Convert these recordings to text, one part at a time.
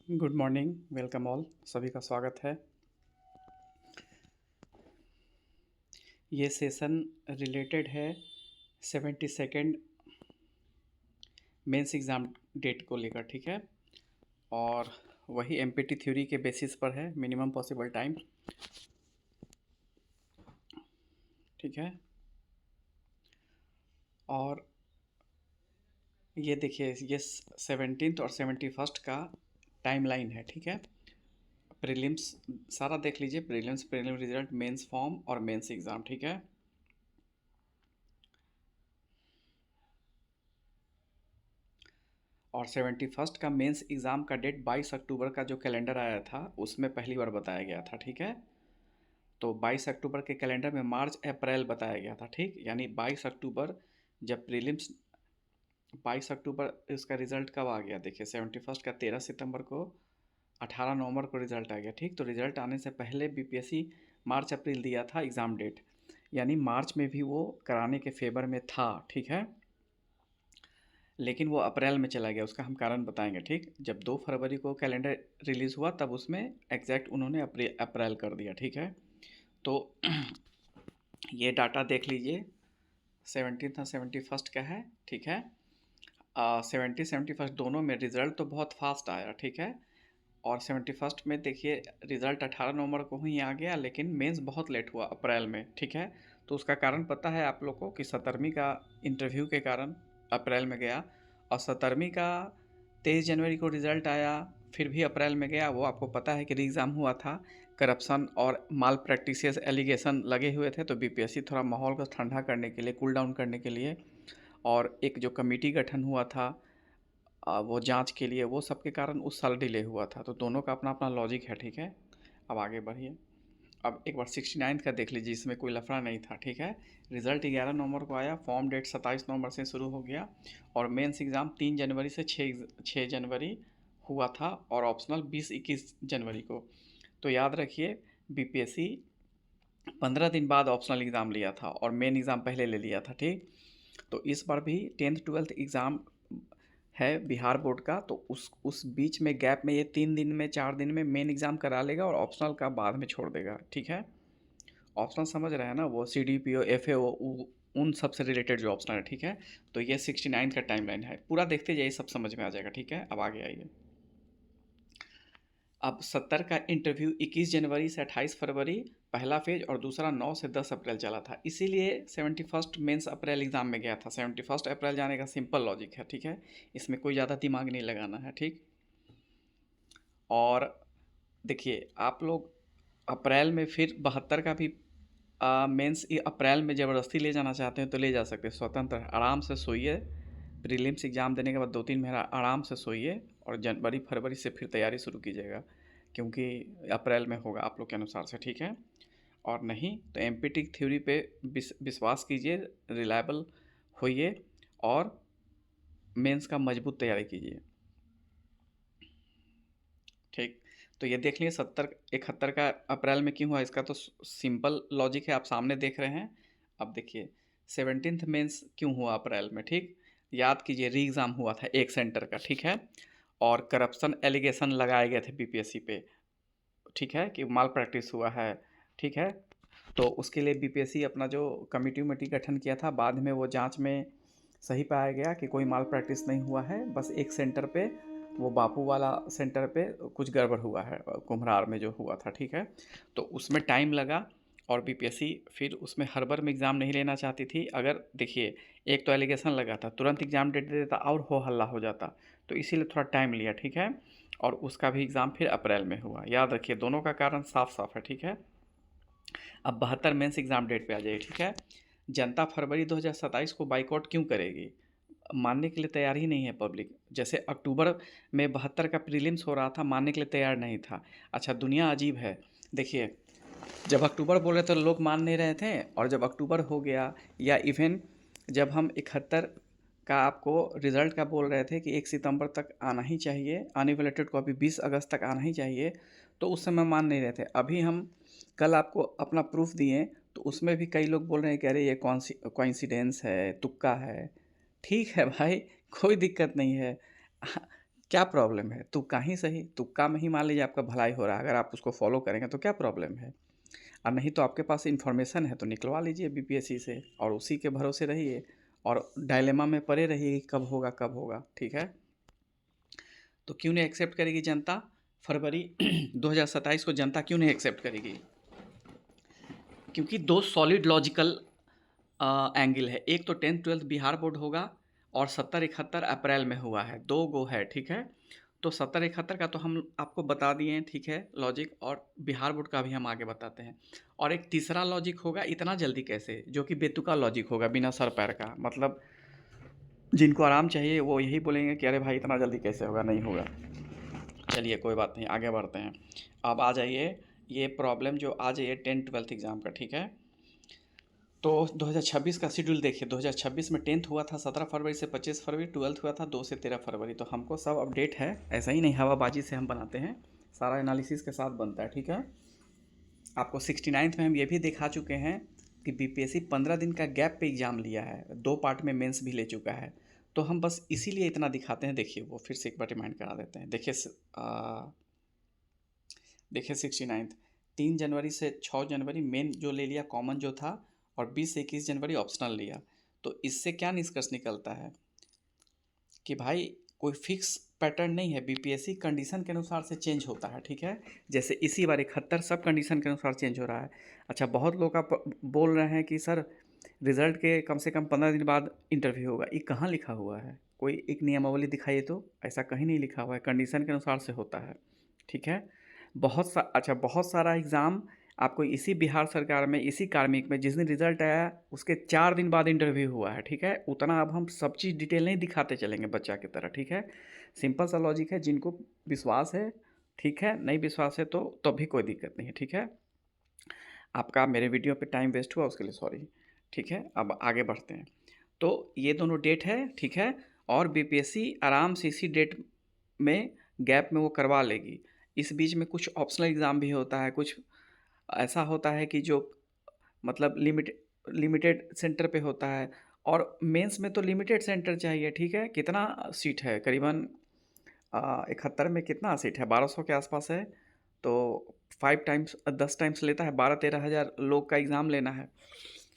Good morning, welcome all, सभी का स्वागत है। ये सेशन रिलेटेड है 72nd मेंस एग्ज़ाम डेट को लेकर, ठीक है। और वही एमपीटी थ्योरी के बेसिस पर है, मिनिमम पॉसिबल टाइम, ठीक है। और ये देखिए, ये 17th और 71st का टाइमलाइन है, ठीक है। प्रीलिम्स सारा देख लीजिए, prelims, prelim result, mains form और मेंस एग्ज़ाम, ठीक है। और 71st का मेंस एग्ज़ाम का डेट 22 अक्टूबर का जो कैलेंडर आया था उसमें पहली बार बताया गया था, ठीक है। तो 22 अक्टूबर के कैलेंडर में मार्च अप्रैल बताया गया था, ठीक। यानी 22 अक्टूबर जब प्रीलिम्स, 22 अक्टूबर इसका रिज़ल्ट कब आ गया, देखिए 71st का 13 सितंबर को, 18 नवंबर को रिज़ल्ट आ गया, ठीक। तो रिज़ल्ट आने से पहले बीपीएससी मार्च अप्रैल दिया था एग्ज़ाम डेट, यानी मार्च में भी वो कराने के फेवर में था, ठीक है। लेकिन वो अप्रैल में चला गया, उसका हम कारण बताएंगे, ठीक। जब 2 फरवरी को कैलेंडर रिलीज़ हुआ तब उसमें एग्जैक्ट उन्होंने अप्रैल कर दिया, ठीक है। तो ये डाटा देख लीजिए, 17 और 71st का है, ठीक है। 71 दोनों में रिज़ल्ट तो बहुत फास्ट आया, ठीक है। और 71st में देखिए रिज़ल्ट 18 नवंबर को ही आ गया, लेकिन मेंस बहुत लेट हुआ अप्रैल में, ठीक है। तो उसका कारण पता है आप लोग को कि 17वीं का इंटरव्यू के कारण अप्रैल में गया, और 17वीं का 23 जनवरी को रिज़ल्ट आया, फिर भी अप्रैल में गया। वो आपको पता है कि री एग्ज़ाम हुआ था, करप्शन और माल प्रैक्टिसेस एलिगेशन लगे हुए थे, तो बीपीएससी थोड़ा माहौल को ठंडा करने के लिए, कूल डाउन करने के लिए, और एक जो कमेटी गठन हुआ था वो जांच के लिए, वो सब के कारण उस साल डिले हुआ था। तो दोनों का अपना अपना लॉजिक है, ठीक है। अब आगे बढ़िए। अब एक बार 69 का देख लीजिए, इसमें कोई लफड़ा नहीं था, ठीक है। रिज़ल्ट 11 नवंबर को आया, फॉर्म डेट 27 नवंबर से शुरू हो गया, और मेंस एग्ज़ाम 3 जनवरी से 6 जनवरी हुआ था, और ऑप्शनल 20-21 जनवरी को। तो याद रखिए, बीपीएससी 15 दिन बाद ऑप्शनल एग्ज़ाम लिया था और मेन एग्ज़ाम पहले ले लिया था, ठीक। तो इस बार भी 10th 12th एग्ज़ाम है बिहार बोर्ड का, तो उस बीच में गैप में ये 3 दिन में 4 दिन में मेन एग्ज़ाम करा लेगा और ऑप्शनल का बाद में छोड़ देगा, ठीक है। ऑप्शनल समझ रहे हैं ना, वो C D P O, F A O, उन सब से रिलेटेड जो ऑप्शनल है, ठीक है। तो ये 69 का टाइमलाइन है, पूरा देखते जाइए, सब समझ में आ जाएगा, ठीक है। अब आगे आइए। अब 70 का इंटरव्यू 21 जनवरी से 28 फरवरी पहला फेज, और दूसरा 9 से 10 अप्रैल चला था, इसीलिए 71st मेंस अप्रैल एग्ज़ाम में गया था। 71st अप्रैल जाने का सिंपल लॉजिक है, ठीक है। इसमें कोई ज़्यादा दिमाग नहीं लगाना है, ठीक। और देखिए आप लोग अप्रैल में फिर 72 का भी मेंस अप्रैल में ज़बरदस्ती ले जाना चाहते हैं तो ले जा सकते हैं, स्वतंत्र, आराम से सोइए। प्रीलिम्स एग्ज़ाम देने के बाद 2-3 महीना आराम से सोइए, और जनवरी फरवरी से फिर तैयारी शुरू कीजिएगा, क्योंकि अप्रैल में होगा आप लोग के अनुसार से, ठीक है। और नहीं तो एमपीटी थ्योरी पे विश्वास कीजिए, रिलायबल होइए, और मेंस का मजबूत तैयारी कीजिए, ठीक। तो ये देख लीजिए 71 का अप्रैल में क्यों हुआ, इसका तो सिंपल लॉजिक है, आप सामने देख रहे हैं। अब देखिए 17th मेंस क्यों हुआ अप्रैल में, ठीक। याद कीजिए, री एग्ज़ाम हुआ था एक सेंटर का, ठीक है। और करप्शन एलिगेशन लगाए गए थे बीपीएससी पे, ठीक है, कि माल प्रैक्टिस हुआ है, ठीक है। तो उसके लिए बीपीएससी अपना जो कमेटी उमेटी गठन किया था, बाद में वो जांच में सही पाया गया कि कोई माल प्रैक्टिस नहीं हुआ है, बस एक सेंटर पे, वो बापू वाला सेंटर पे कुछ गड़बड़ हुआ है, कुम्हरार में जो हुआ था, ठीक है। तो उसमें टाइम लगा, और बीपीएससी फिर उसमें हड़बड़ में एग्ज़ाम नहीं लेना चाहती थी। अगर देखिए, एक तो एलिगेशन लगा था, तुरंत एग्ज़ाम डेट दे देता और हो हल्ला हो जाता, तो इसीलिए थोड़ा टाइम लिया, ठीक है। और उसका भी एग्ज़ाम फिर अप्रैल में हुआ, याद रखिए, दोनों का कारण साफ साफ है, ठीक है। अब 72 मेंस एग्ज़ाम डेट पे आ जाइए, ठीक है। जनता फरवरी 2027 को बाइकआउट क्यों करेगी, मानने के लिए तैयार ही नहीं है पब्लिक। जैसे अक्टूबर में 72 का प्रीलिम्स हो रहा था, मानने के लिए तैयार नहीं था। अच्छा, दुनिया अजीब है, देखिए, जब अक्टूबर बोल रहे थे तो लोग मान नहीं रहे थे, और जब अक्टूबर हो गया, या इवन जब हम 71 का आपको रिज़ल्ट का बोल रहे थे कि 1 सितंबर तक आना ही चाहिए, आने वाले डेट को अभी 20 अगस्त तक आना ही चाहिए, तो उस समय मान नहीं रहे थे। अभी हम कल आपको अपना प्रूफ दिए, तो उसमें भी कई लोग बोल रहे हैं कि अरे ये कोइंसिडेंस है, तुक्का है। ठीक है भाई, कोई दिक्कत नहीं है। क्या प्रॉब्लम है? तुक्का ही सही, तुक्का में ही मान लीजिए आपका भलाई हो रहा है, अगर आप उसको फॉलो करेंगे तो क्या प्रॉब्लम है? और नहीं तो आपके पास इन्फॉर्मेशन है तो निकलवा लीजिए बीपीएससी से और उसी के भरोसे रहिए और डायलेमा में पड़े रहिए कि कब होगा, ठीक है? तो क्यों नहीं एक्सेप्ट करेगी जनता? फरवरी 2027 को जनता क्यों नहीं एक्सेप्ट करेगी? क्योंकि दो सॉलिड लॉजिकल एंगल है। एक तो 10th-12th बिहार बोर्ड होगा और 70-71 अप्रैल में हुआ है, 2 गो है, ठीक है? तो 70-71 का तो हम आपको बता दिए हैं, ठीक है, लॉजिक, और बिहार बोर्ड का भी हम आगे बताते हैं। और एक तीसरा लॉजिक होगा, इतना जल्दी कैसे, जो कि बेतुका लॉजिक होगा, बिना सर पैर का। मतलब जिनको आराम चाहिए वो यही बोलेंगे कि अरे भाई इतना जल्दी कैसे होगा, नहीं होगा। चलिए कोई बात नहीं, आगे बढ़ते हैं। अब आ जाइए, ये प्रॉब्लम जो आ जाइए 10th-12th एग्ज़ाम का, ठीक है? तो 2026 का शेड्यूल देखिए, 2026 में 10th हुआ था 17 फरवरी से 25 फरवरी, 12th हुआ था 2 से 13 फरवरी। तो हमको सब अपडेट है, ऐसा ही नहीं हवाबाजी से हम बनाते हैं, सारा एनालिसिस के साथ बनता है, ठीक है? आपको 69th में हम ये भी दिखा चुके हैं कि बीपीएससी 15 दिन का गैप पे एग्ज़ाम लिया है, 2 पार्ट में मेंस भी ले चुका है। तो हम बस इसीलिए इतना दिखाते हैं। देखिए वो फिर से एक बार रिमाइंड करा देते हैं। देखिए 69th 3 जनवरी से 6 जनवरी मेन जो ले लिया, कॉमन जो था, और 20 से 21 जनवरी ऑप्शनल लिया। तो इससे क्या निष्कर्ष निकलता है कि भाई कोई फिक्स पैटर्न नहीं है, बीपीएससी कंडीशन के अनुसार से चेंज होता है, ठीक है? जैसे इसी बार 71 सब कंडीशन के अनुसार चेंज हो रहा है। अच्छा, बहुत लोग आप बोल रहे हैं कि सर रिज़ल्ट के कम से कम 15 दिन बाद इंटरव्यू होगा। ये कहाँ लिखा हुआ है? कोई एक नियमावली दिखाइए तो। ऐसा कहीं नहीं लिखा हुआ है, कंडीशन के अनुसार से होता है, ठीक है? बहुत सारा एग्ज़ाम आपको इसी बिहार सरकार में, इसी कार्मिक में जिस दिन रिज़ल्ट आया उसके 4 दिन बाद इंटरव्यू हुआ है, ठीक है? उतना अब हम सब चीज़ डिटेल नहीं दिखाते चलेंगे बच्चा की तरह, ठीक है? सिंपल सा लॉजिक है, जिनको विश्वास है ठीक है, नहीं विश्वास है तो तब भी कोई दिक्कत नहीं है, ठीक है? आपका मेरे वीडियो पे टाइम वेस्ट हुआ उसके लिए सॉरी, ठीक है? अब आगे बढ़ते हैं। तो ये दोनों डेट है, ठीक है? और बीपीएससी आराम से इसी डेट में गैप में वो करवा लेगी। इस बीच में कुछ ऑप्शनल एग्ज़ाम भी होता है, कुछ ऐसा होता है कि जो मतलब लिमिटेड सेंटर पे होता है, और मेंस में तो लिमिटेड सेंटर चाहिए, ठीक है? कितना सीट है? करीबन 71 में कितना सीट है? 1200 के आसपास है। तो 5 टाइम्स 10 टाइम्स लेता है, 12-13 हज़ार लोग का एग्ज़ाम लेना है।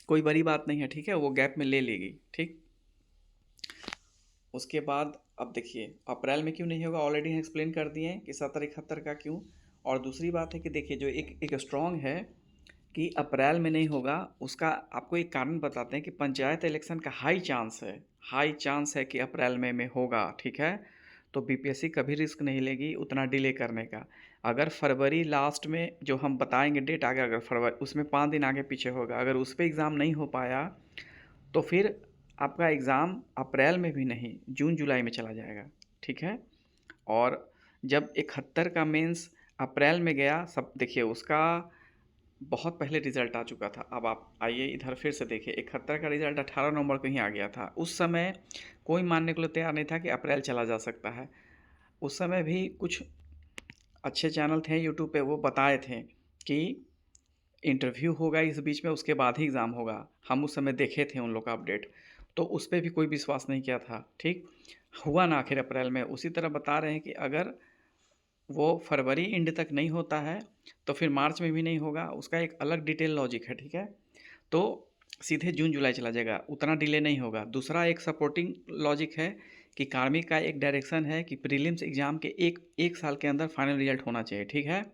कोई बड़ी बात नहीं है, ठीक है? वो गैप में ले लेगी, ठीक? उसके बाद अब देखिए अप्रैल में क्यों नहीं होगा, ऑलरेडी एक्सप्लेन कर दिए हैं कि 70-71 का क्यों। और दूसरी बात है कि देखिए जो एक एक स्ट्रॉन्ग है कि अप्रैल में नहीं होगा, उसका आपको एक कारण बताते हैं कि पंचायत इलेक्शन का हाई चांस है कि अप्रैल में होगा, ठीक है? तो बीपीएससी कभी रिस्क नहीं लेगी उतना डिले करने का। अगर फरवरी लास्ट में जो हम बताएंगे डेट आगे, अगर फरवरी उसमें 5 दिन आगे पीछे होगा, अगर उस पर एग्ज़ाम नहीं हो पाया तो फिर आपका एग्ज़ाम अप्रैल में भी नहीं, जून जुलाई में चला जाएगा, ठीक है? और जब 71 का मेंस अप्रैल में गया, सब देखिए उसका बहुत पहले रिज़ल्ट आ चुका था। अब आप आइए इधर फिर से देखिए, 71 का रिज़ल्ट 18 नवंबर को ही आ गया था। उस समय कोई मानने के लिए तैयार नहीं था कि अप्रैल चला जा सकता है। उस समय भी कुछ अच्छे चैनल थे यूट्यूब पे, वो बताए थे कि इंटरव्यू होगा इस बीच में, उसके बाद ही एग्ज़ाम होगा। हम उस समय देखे थे उन लोग का अपडेट, तो उस पे भी कोई विश्वास नहीं किया था, ठीक? हुआ ना आखिर अप्रैल में। उसी तरह बता रहे हैं कि अगर वो फरवरी एंड तक नहीं होता है तो फिर मार्च में भी नहीं होगा, उसका एक अलग डिटेल लॉजिक है, ठीक है? तो सीधे जून जुलाई चला जाएगा, उतना डिले नहीं होगा। दूसरा एक सपोर्टिंग लॉजिक है कि कार्मिक का एक डायरेक्शन है कि प्रीलिम्स एग्ज़ाम के एक साल के अंदर फाइनल रिजल्ट होना चाहिए, ठीक है?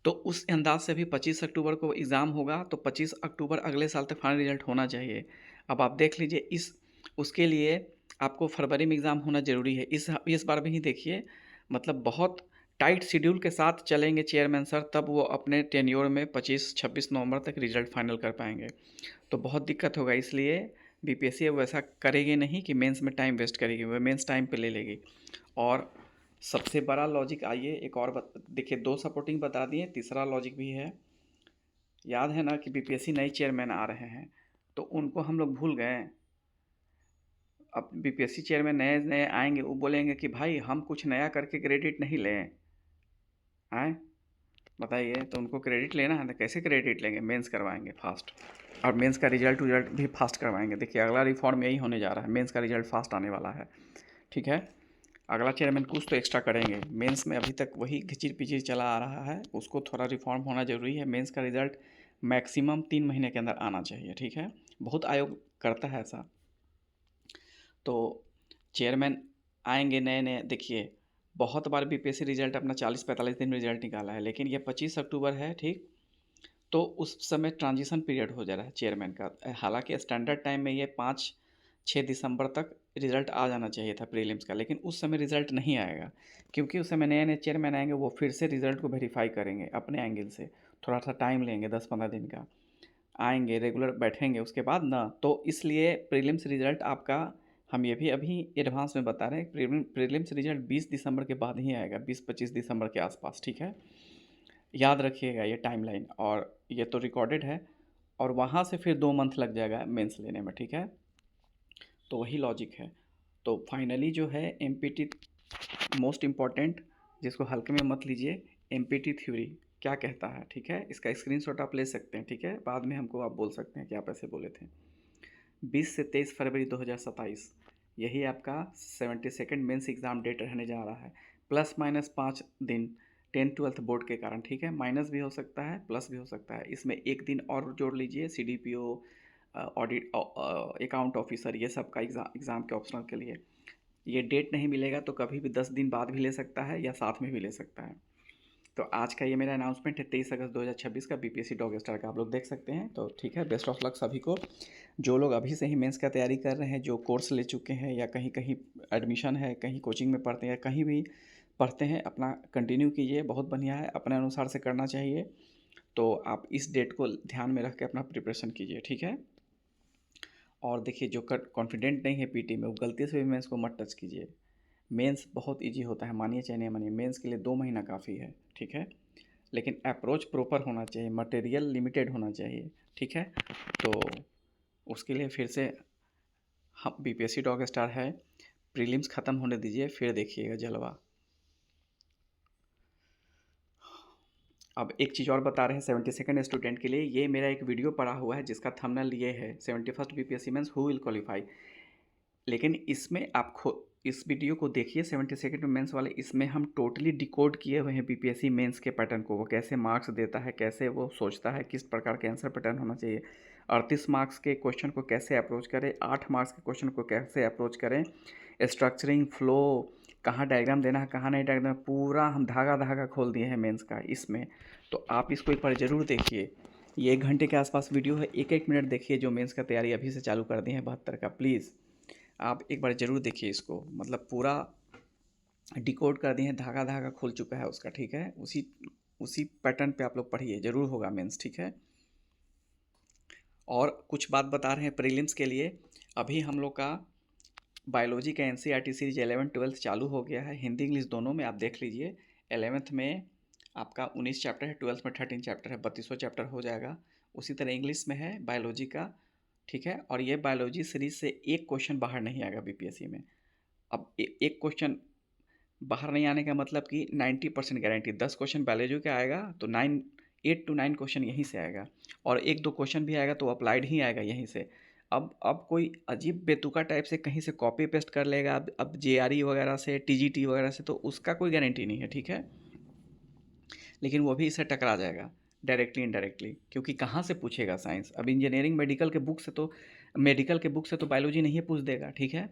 तो उस अंदाज से भी 25 अक्टूबर को एग्ज़ाम होगा, तो 25 अक्टूबर अगले साल तक फाइनल रिजल्ट होना चाहिए। अब आप देख लीजिए उसके लिए आपको फरवरी में एग्ज़ाम होना ज़रूरी है। इस बार भी देखिए, मतलब बहुत टाइट शेड्यूल के साथ चलेंगे चेयरमैन सर, तब वो अपने टेन्योर में 25-26 नवंबर तक रिजल्ट फाइनल कर पाएंगे। तो बहुत दिक्कत होगा, इसलिए बीपीएससी अब वैसा करेगी नहीं कि मेंस में टाइम वेस्ट करेगी, वो मेंस टाइम पे ले लेगी। और सबसे बड़ा लॉजिक आइए एक और देखिए, 2 सपोर्टिंग बता दिए, तीसरा लॉजिक भी है। याद है ना कि बीपीएससी नए चेयरमैन आ रहे हैं, तो उनको हम लोग भूल गए। अब बीपीएससी चेयरमैन नए नए आएंगे, वो बोलेंगे कि भाई हम कुछ नया करके क्रेडिट नहीं लें, आए बताइए? तो उनको क्रेडिट लेना है तो कैसे क्रेडिट लेंगे? मेंस करवाएंगे फास्ट, और मेंस का रिजल्ट भी फास्ट करवाएंगे। देखिए अगला रिफॉर्म यही होने जा रहा है, मेंस का रिजल्ट फास्ट आने वाला है, ठीक है? अगला चेयरमैन कुछ तो एक्स्ट्रा करेंगे। मेंस में अभी तक वही घिचिर-पिचिर चला आ रहा है, उसको थोड़ा रिफॉर्म होना ज़रूरी है। मेंस का रिज़ल्ट मैक्सिमम 3 महीने के अंदर आना चाहिए, ठीक है? बहुत आयोग करता है ऐसा। तो चेयरमैन आएंगे नए-नए। देखिए, बहुत बार बीपीएससी रिज़ल्ट अपना 40-45 दिन में रिज़ल्ट निकाला है, लेकिन ये 25 अक्टूबर है, ठीक? तो उस समय ट्रांजिशन पीरियड हो जा रहा है चेयरमैन का। हालाँकि स्टैंडर्ड टाइम में ये 5-6 दिसंबर तक रिज़ल्ट आ जाना चाहिए था प्रीलिम्स का, लेकिन उस समय रिज़ल्ट नहीं आएगा, क्योंकि उस समय नए-नए चेयरमैन आएँगे, वो फिर से रिज़ल्ट को वेरीफ़ाई करेंगे अपने एंगल से। थोड़ा-सा टाइम लेंगे 10-15 दिन का। आएँगे, रेगुलर बैठेंगे उसके बाद ना, तो इसलिए प्रीलिम्स रिज़ल्ट आपका हम ये भी अभी एडवांस में बता रहे हैं, प्रीलिम्स रिज़ल्ट 20 दिसंबर के बाद ही आएगा, 20-25 दिसंबर के आसपास, ठीक है? याद रखिएगा ये टाइमलाइन, और ये तो रिकॉर्डेड है। और वहाँ से फिर 2 मंथ लग जाएगा मेंस लेने में, ठीक है? तो वही लॉजिक है। तो फाइनली जो है एमपीटी मोस्ट इम्पॉर्टेंट, जिसको हल्के में मत लीजिए, एमपीटी थ्योरी क्या कहता है, ठीक है? इसका स्क्रीनशॉट आप ले सकते हैं, ठीक है? बाद में हमको आप बोल सकते हैं कि आप ऐसे बोले थे। 20 से 23 फरवरी 2027 यही आपका 72nd मेंस एग्ज़ाम डेट रहने जा रहा है। प्लस माइनस 5 दिन 10-12 बोर्ड के कारण, ठीक है? माइनस भी हो सकता है, प्लस भी हो सकता है। इसमें एक दिन और जोड़ लीजिए, सीडीपीओ, ऑडिट, अकाउंट ऑफिसर, ये सब का एग्ज़ाम के ऑप्शनल के लिए। ये डेट नहीं मिलेगा तो कभी भी 10 दिन बाद भी ले सकता है या साथ में भी ले सकता है। तो आज का ये मेरा अनाउंसमेंट है 23 अगस्त 2026 का, बीपीएससी डॉग स्टार का, आप लोग देख सकते हैं। तो ठीक है, बेस्ट ऑफ लक सभी को। जो लोग अभी से ही मेंस का तैयारी कर रहे हैं, जो कोर्स ले चुके हैं या कहीं कहीं एडमिशन है, कहीं कोचिंग में पढ़ते हैं या कहीं भी पढ़ते हैं, अपना कंटिन्यू कीजिए, बहुत बढ़िया है, अपने अनुसार से करना चाहिए। तो आप इस डेट को ध्यान में रख के अपना प्रिपरेशन कीजिए, ठीक है? और देखिए, जो कॉन्फिडेंट नहीं है पीटी में, वो गलती से भी मेंस को मत टच कीजिए। मेंस बहुत इजी होता है, मानिए चाहे नहीं मानिए, मेंस के लिए 2 महीना काफ़ी है, ठीक है? लेकिन अप्रोच प्रॉपर होना चाहिए, मटेरियल लिमिटेड होना चाहिए, ठीक है? तो उसके लिए फिर से हम बीपीएससी डॉग स्टार है, प्रीलिम्स ख़त्म होने दीजिए, फिर देखिएगा जलवा। अब एक चीज़ और बता रहे हैं 72nd स्टूडेंट के लिए, ये मेरा एक वीडियो पड़ा हुआ है जिसका थंबनेल ये है, 71st BPSC mains who will qualify. लेकिन इसमें आप इस वीडियो को देखिए, 72nd मेंस वाले, इसमें हम टोटली डिकोड किए हुए हैं बीपीएससी मेंस के पैटर्न को, वो कैसे मार्क्स देता है, कैसे वो सोचता है, किस प्रकार के आंसर पैटर्न होना चाहिए, 38 मार्क्स के क्वेश्चन को कैसे अप्रोच करें, 8 मार्क्स के क्वेश्चन को कैसे अप्रोच करें, स्ट्रक्चरिंग, फ्लो, कहाँ डायग्राम देना है, कहाँ नहीं डायग्राम, पूरा हम धागा धागा खोल दिए हैं मेंस का इसमें। तो आप इसको एक बार ज़रूर देखिए। ये 1 घंटे के आसपास वीडियो है, एक एक मिनट देखिए। जो मेंस का तैयारी अभी से चालू कर दिए हैं 72 का, प्लीज़ आप एक बार ज़रूर देखिए इसको, मतलब पूरा डिकोड कर दिए हैं, धागा धागा खुल चुका है उसका, ठीक है? उसी उसी पैटर्न पे आप लोग पढ़िए, ज़रूर होगा मेंस, ठीक है? और कुछ बात बता रहे हैं प्रीलिम्स के लिए। अभी हम लोग का बायोलॉजी का एनसीईआरटी सीरीज 11th-12th चालू हो गया है, हिंदी इंग्लिश दोनों में, आप देख लीजिए। 11th में आपका 19 चैप्टर है, 12th में 13 चैप्टर है, 32वां चैप्टर हो जाएगा। उसी तरह इंग्लिश में है बायोलॉजी का, ठीक है? और ये बायोलॉजी सीरीज से एक क्वेश्चन बाहर नहीं आएगा बीपीएससी में। अब एक क्वेश्चन बाहर नहीं आने का मतलब कि 90% गारंटी, 10 क्वेश्चन बायोलॉजी का आएगा तो 8 to 9 क्वेश्चन यहीं से आएगा, और 1-2 क्वेश्चन भी आएगा तो अप्लाइड ही आएगा यहीं से। अब कोई अजीब बेतुका टाइप से कहीं से कॉपी पेस्ट कर लेगा, अब जेआरई वगैरह से, टीजीटी वगैरह से, तो उसका कोई गारंटी नहीं है, ठीक है? लेकिन वो भी इससे टकरा जाएगा डायरेक्टली इनडायरेक्टली, क्योंकि कहाँ से पूछेगा साइंस? अब इंजीनियरिंग मेडिकल के बुक से तो बायोलॉजी नहीं पूछ देगा, ठीक है?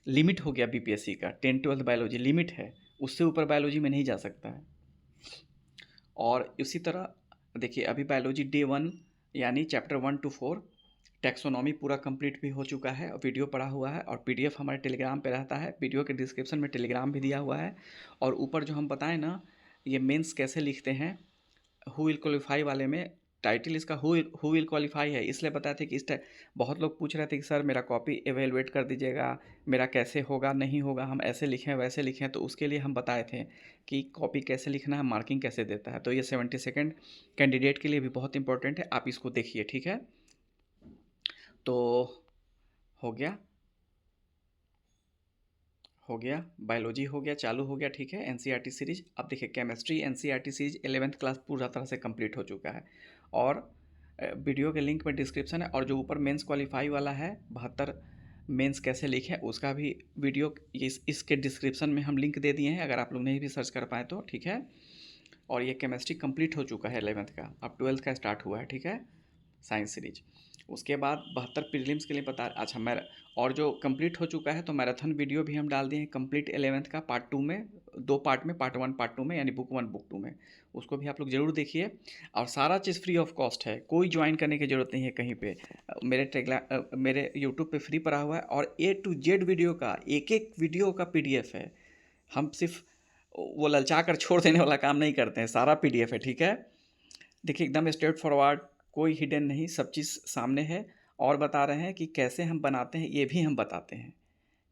लिमिट हो गया बीपीएससी का, 10-12 बायोलॉजी लिमिट है, उससे ऊपर बायोलॉजी में नहीं जा सकता है। और इसी तरह देखिए, अभी बायोलॉजी डे 1 यानी चैप्टर 1 to 4 टैक्सोनॉमी पूरा कंप्लीट भी हो चुका है, और वीडियो पड़ा हुआ है, और पीडीएफ हमारे टेलीग्राम पे रहता है, वीडियो के डिस्क्रिप्शन में टेलीग्राम भी दिया हुआ है। और ऊपर जो हम बताएं ना, ये मेंस कैसे लिखते हैं, हु विल क्वालिफाई वाले में टाइटल इसका हु विल क्वालिफाई है, इसलिए बताए थे कि बहुत लोग पूछ रहे थे कि सर मेरा कॉपी एवेलुएट कर दीजिएगा, मेरा कैसे होगा, नहीं होगा, हम ऐसे लिखें वैसे लिखें। तो उसके लिए हम बताए थे कि कॉपी कैसे लिखना है, मार्किंग कैसे देता है। तो ये 72nd कैंडिडेट के लिए भी बहुत इंपॉर्टेंट है, आप इसको देखिए, ठीक है? तो हो गया, बायोलॉजी हो गया, चालू हो गया, ठीक है? NCERT series. अब देखिए, chemistry NCERT series 11th class पूरा तरह से कंप्लीट हो चुका है, और वीडियो के लिंक में डिस्क्रिप्शन है। और जो ऊपर मेंस क्वालिफाई वाला है 72 मेंस कैसे लिखें उसका भी वीडियो इसके डिस्क्रिप्शन में हम लिंक दे दिए हैं, अगर आप लोग नहीं भी सर्च कर पाए तो, ठीक है। और ये केमिस्ट्री कंप्लीट हो चुका है 11th का, अब 12th का स्टार्ट हुआ है, ठीक है, साइंस सीरीज। उसके बाद 72 प्रीलिम्स के लिए बता, अच्छा मैं, और जो कंप्लीट हो चुका है तो मैराथन वीडियो भी हम डाल दिए हैं कंप्लीट 11th का पार्ट 2 में, 2 पार्ट में, पार्ट 1 पार्ट 2 में, यानी बुक 1 बुक 2 में, उसको भी आप लोग ज़रूर देखिए। और सारा चीज़ फ्री ऑफ कॉस्ट है, कोई ज्वाइन करने की ज़रूरत नहीं है कहीं पे। मेरे यूट्यूब पे फ्री पड़ा हुआ है, और A to Z वीडियो का एक एक वीडियो का PDF है। हम सिर्फ वो ललचा कर छोड़ देने वाला काम नहीं करते हैं, सारा PDF है, ठीक है। देखिए एकदम स्ट्रेट फॉरवर्ड, कोई हिडन नहीं, सब चीज़ सामने है। और बता रहे हैं कि कैसे हम बनाते हैं, ये भी हम बताते हैं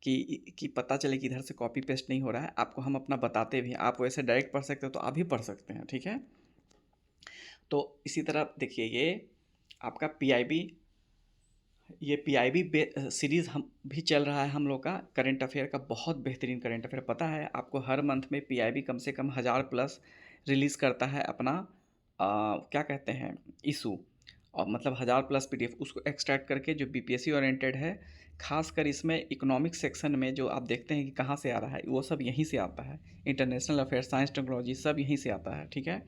कि पता चले कि इधर से कॉपी पेस्ट नहीं हो रहा है, आपको हम अपना बताते भी हैं। आप वैसे डायरेक्ट पढ़ सकते हो तो आप भी पढ़ सकते हैं, ठीक है। तो इसी तरह देखिए ये आपका PIB, ये PIB सीरीज़ हम भी चल रहा है हम लोग का, करंट अफेयर का बहुत बेहतरीन करंट अफेयर। पता है आपको, हर मंथ में PIB कम से कम 1000 प्लस रिलीज़ करता है अपना क्या कहते हैं, इशू, और मतलब 1000 प्लस PDF उसको एक्सट्रैक्ट करके, जो BPSC ओरिएंटेड है, खासकर इसमें इकोनॉमिक सेक्शन में जो आप देखते हैं कि कहाँ से आ रहा है, वो सब यहीं से आता है। इंटरनेशनल अफेयर, साइंस, टेक्नोलॉजी सब यहीं से आता है, ठीक है।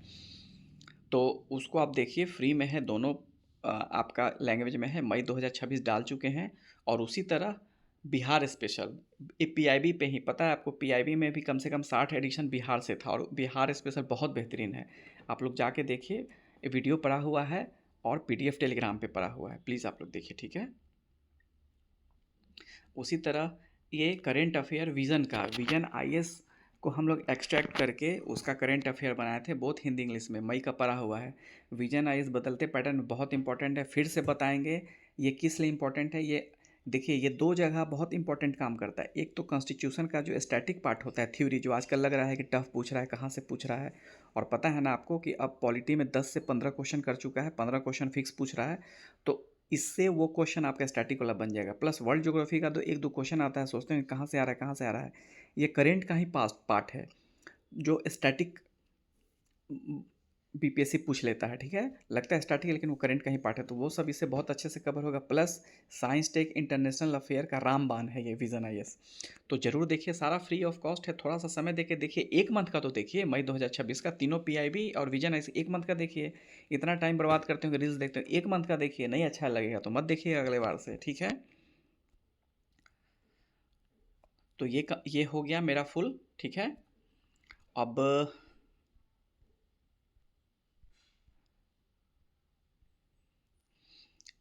तो उसको आप देखिए, फ्री में है, दोनों आपका लैंग्वेज में है, मई 2026 डाल चुके हैं। और उसी तरह बिहार स्पेशल, PIB पे ही, पता है आपको, PIB में भी कम से कम 60 एडिशन बिहार से था, और बिहार स्पेशल बहुत बेहतरीन है। आप लोग जाके देखिए, ये वीडियो पड़ा हुआ है और PDF टेलीग्राम पे पड़ा हुआ है, प्लीज़ आप लोग देखिए, ठीक है। उसी तरह ये करेंट अफेयर विज़न का, विजन IS को हम लोग एक्सट्रैक्ट करके उसका करेंट अफेयर बनाए थे, बोथ हिंदी इंग्लिश में, मई का पड़ा हुआ है। विजन IS बदलते पैटर्न में बहुत इंपॉर्टेंट है, फिर से बताएंगे ये किस लिए इंपॉर्टेंट है। ये देखिए, ये 2 जगह बहुत इंपॉर्टेंट काम करता है। एक तो कॉन्स्टिट्यूशन का जो स्टैटिक पार्ट होता है, थ्योरी, जो आजकल लग रहा है कि टफ पूछ रहा है, कहाँ से पूछ रहा है। और पता है ना आपको कि अब पॉलिटी में 10 से 15 क्वेश्चन कर चुका है, 15 क्वेश्चन फिक्स पूछ रहा है। तो इससे वो क्वेश्चन आपका स्टैटिक वाला बन जाएगा। प्लस वर्ल्ड ज्योग्राफी का तो 1-2 क्वेश्चन आता है, सोचते हैं कहाँ से आ रहा है, कहाँ से आ रहा है। ये करेंट का ही पास्ट पार्ट है, जो स्टैटिक BPSC पूछ लेता है, ठीक है। लगता है स्टैटिक, लेकिन वो करंट का ही पार्ट है, तो वो सब इससे बहुत अच्छे से कवर होगा। Plus science tech international affair का रामबान है ये विजन IS। तो जरूर देखिए, सारा फ्री ऑफ कॉस्ट है, थोड़ा सा समय देके देखिए, 1 मंथ का तो देखिए, मई 2026 का तीनों PIB और विजन IS 1 मंथ का देखिए। इतना टाइम बर्बाद करते हो, रील्स देखते हो, 1 मंथ का देखिए, नहीं अच्छा लगेगा तो मत देखिए अगले बार से, ठीक है। तो ये हो गया मेरा फुल, ठीक है। अब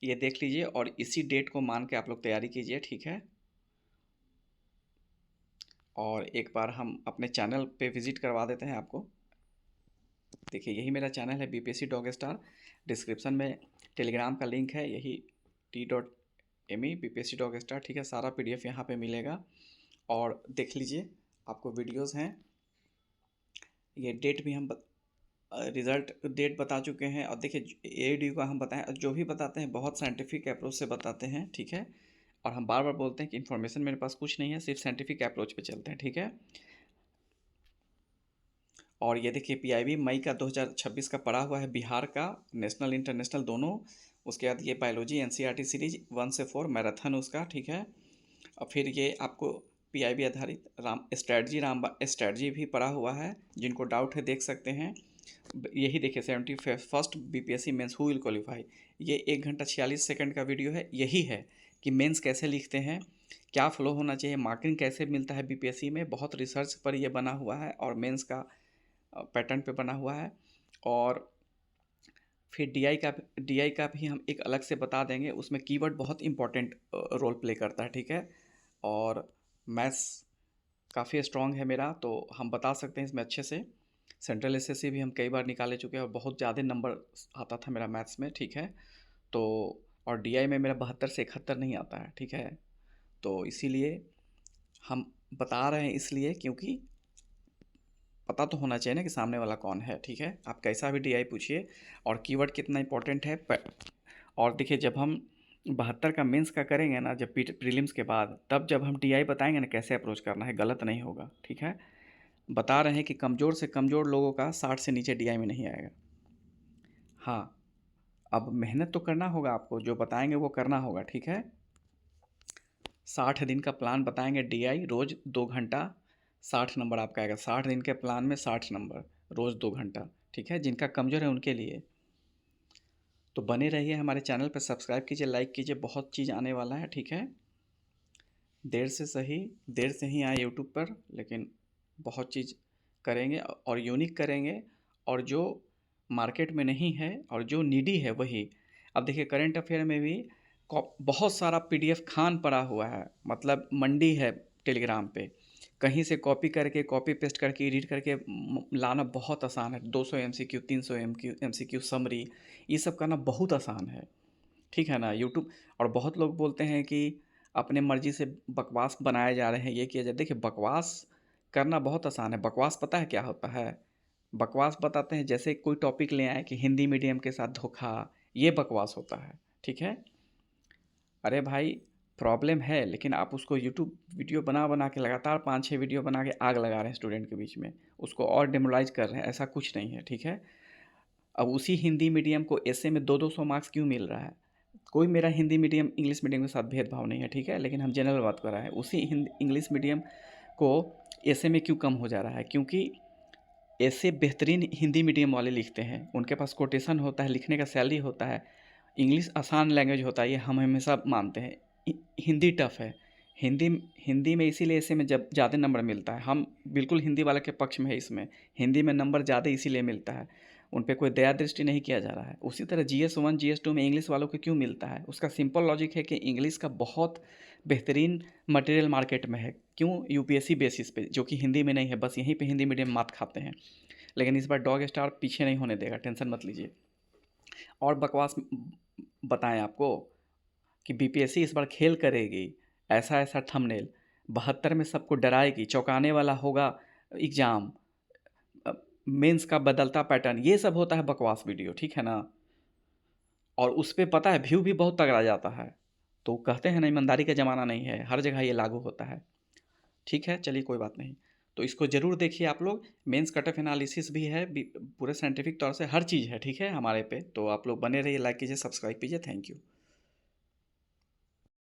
ये देख लीजिए, और इसी डेट को मान के आप लोग तैयारी कीजिए, ठीक है। और एक बार हम अपने चैनल पे विज़िट करवा देते हैं आपको। देखिए यही मेरा चैनल है, BPSC डॉग स्टार। डिस्क्रिप्शन में टेलीग्राम का लिंक है, यही t.me BPSC डॉग स्टार, ठीक है। सारा PDF यहाँ पे मिलेगा, और देख लीजिए, आपको वीडियोस हैं। ये डेट भी हम रिज़ल्ट डेट बता चुके हैं। और देखिए AADU का हम बताएं, जो भी बताते हैं बहुत साइंटिफिक अप्रोच से बताते हैं, ठीक है। और हम बार बार बोलते हैं कि इन्फॉर्मेशन मेरे पास कुछ नहीं है, सिर्फ साइंटिफिक अप्रोच पे चलते हैं, ठीक है। और ये देखिए PIB मई का 2026 का पड़ा हुआ है, बिहार का, नेशनल इंटरनेशनल दोनों। उसके बाद ये बायोलॉजी NCERT सीरीज 1 से 4 मैराथन उसका, ठीक है। और फिर ये आपको PIB आधारित स्ट्रैटजी भी पड़ा हुआ है, जिनको डाउट है देख सकते हैं। यही देखिए 71st BPSC mains who will qualify, ये 1 घंटा 46 सेकंड का वीडियो है। यही है कि मेंस कैसे लिखते हैं, क्या फ्लो होना चाहिए, मार्किंग कैसे मिलता है BPSC में, बहुत रिसर्च पर ये बना हुआ है, और मेंस का पैटर्न पे बना हुआ है। और फिर DI का भी हम एक अलग से बता देंगे, उसमें कीवर्ड बहुत इंपॉर्टेंट रोल प्ले करता है, ठीक है। और मैथ्स काफ़ी स्ट्रॉन्ग है मेरा, तो हम बता सकते हैं इसमें अच्छे से। सेंट्रल SSC भी हम कई बार निकाले चुके हैं, और बहुत ज़्यादा नंबर आता था मेरा मैथ्स में, ठीक है। तो और DI में मेरा 72 से 71 नहीं आता है, ठीक है। तो इसीलिए हम बता रहे हैं, इसलिए क्योंकि पता तो होना चाहिए ना कि सामने वाला कौन है, ठीक है। आप कैसा भी DI पूछिए, और कीवर्ड कितना इंपॉर्टेंट है। और देखिए, जब हम 72 का मेंस का करेंगे ना, जब प्रीलिम्स के बाद, तब जब हम DI बताएंगे ना कैसे अप्रोच करना है, गलत नहीं होगा, ठीक है। बता रहे हैं कि कमज़ोर से कमज़ोर लोगों का 60 से नीचे DI में नहीं आएगा। हाँ, अब मेहनत तो करना होगा आपको, जो बताएंगे वो करना होगा, ठीक है। 60 दिन का प्लान बताएंगे डीआई, रोज़ 2 घंटा 60 नंबर आपका आएगा। 60 दिन के प्लान में 60 नंबर, रोज़ 2 घंटा। ठीक है, जिनका कमज़ोर है उनके लिए। तो बने रहिए हमारे चैनल पर, सब्सक्राइब कीजिए, लाइक कीजिए, बहुत चीज़ आने वाला है। ठीक है, देर से सही, देर से ही आए यूट्यूब पर, लेकिन बहुत चीज़ करेंगे और यूनिक करेंगे, और जो मार्केट में नहीं है और जो नीडी है वही। अब देखिए करंट अफेयर में भी बहुत सारा पीडीएफ खान पड़ा हुआ है, मतलब मंडी है टेलीग्राम पे। कहीं से कॉपी करके, कॉपी पेस्ट करके, एडिट करके लाना बहुत आसान है। 200 एमसीक्यू, 300 एमसीक्यू समरी, ये सब करना बहुत आसान है। ठीक है ना यूट्यूब। और बहुत लोग बोलते हैं कि अपने मर्जी से बकवास बनाए जा रहे हैं, ये किया जाए। देखिए बकवास करना बहुत आसान है। बकवास पता है क्या होता है? बकवास बताते हैं, जैसे कोई टॉपिक ले आए कि हिंदी मीडियम के साथ धोखा, ये बकवास होता है। ठीक है, अरे भाई प्रॉब्लम है, लेकिन आप उसको यूट्यूब वीडियो बना बना के लगातार 5-6 वीडियो बना के आग लगा रहे हैं स्टूडेंट के बीच में, उसको और डिमोरलाइज कर रहे हैं, ऐसा कुछ नहीं है। ठीक है, अब उसी हिंदी मीडियम को ऐसे में 200-200 मार्क्स क्यों मिल रहा है? कोई मेरा हिंदी मीडियम इंग्लिश मीडियम के साथ भेदभाव नहीं है। ठीक है, लेकिन हम जनरल बात कर रहे हैं, उसी इंग्लिश मीडियम को ऐसे में क्यों कम हो जा रहा है? क्योंकि ऐसे बेहतरीन हिंदी मीडियम वाले लिखते हैं, उनके पास कोटेशन होता है, लिखने का सैलरी होता है, इंग्लिश आसान लैंग्वेज होता है, ये हम हमेशा मानते हैं। हिंदी टफ है। हिंदी हिंदी में इसीलिए ऐसे में जब ज़्यादा नंबर मिलता है, हम बिल्कुल हिंदी वाले के पक्ष में है इसमें। हिंदी में नंबर ज़्यादा इसीलिए मिलता है, उन पे कोई दया दृष्टि नहीं किया जा रहा है। उसी तरह GS1 GS2 में इंग्लिश वालों को क्यों मिलता है? उसका सिंपल लॉजिक है कि इंग्लिश का बहुत बेहतरीन मटेरियल मार्केट में है। क्यों? यूपीएससी बेसिस पे, जो कि हिंदी में नहीं है, बस यहीं पे हिंदी मीडियम मात खाते हैं। लेकिन इस बार डॉग स्टार पीछे नहीं होने देगा, टेंशन मत लीजिए। और बकवास बताएं आपको कि बीपीएससी इस बार खेल करेगी, ऐसा ऐसा थंबनेल, 72 में सबको डराएगी, चौंकाने वाला होगा एग्ज़ाम, मेंस का बदलता पैटर्न, ये सब होता है बकवास वीडियो। ठीक है ना, और उस पे पता है व्यू भी बहुत तगड़ा जाता है। तो कहते हैं ना, ईमानदारी का ज़माना नहीं है, हर जगह ये लागू होता है। ठीक है, चलिए कोई बात नहीं। तो इसको ज़रूर देखिए आप लोग। मेंस कट ऑफ एनालिसिस भी है, पूरे साइंटिफिक तौर से हर चीज़ है। ठीक है हमारे पे, तो आप लोग बने रहिए, लाइक कीजिए, सब्सक्राइब कीजिए। Thank you.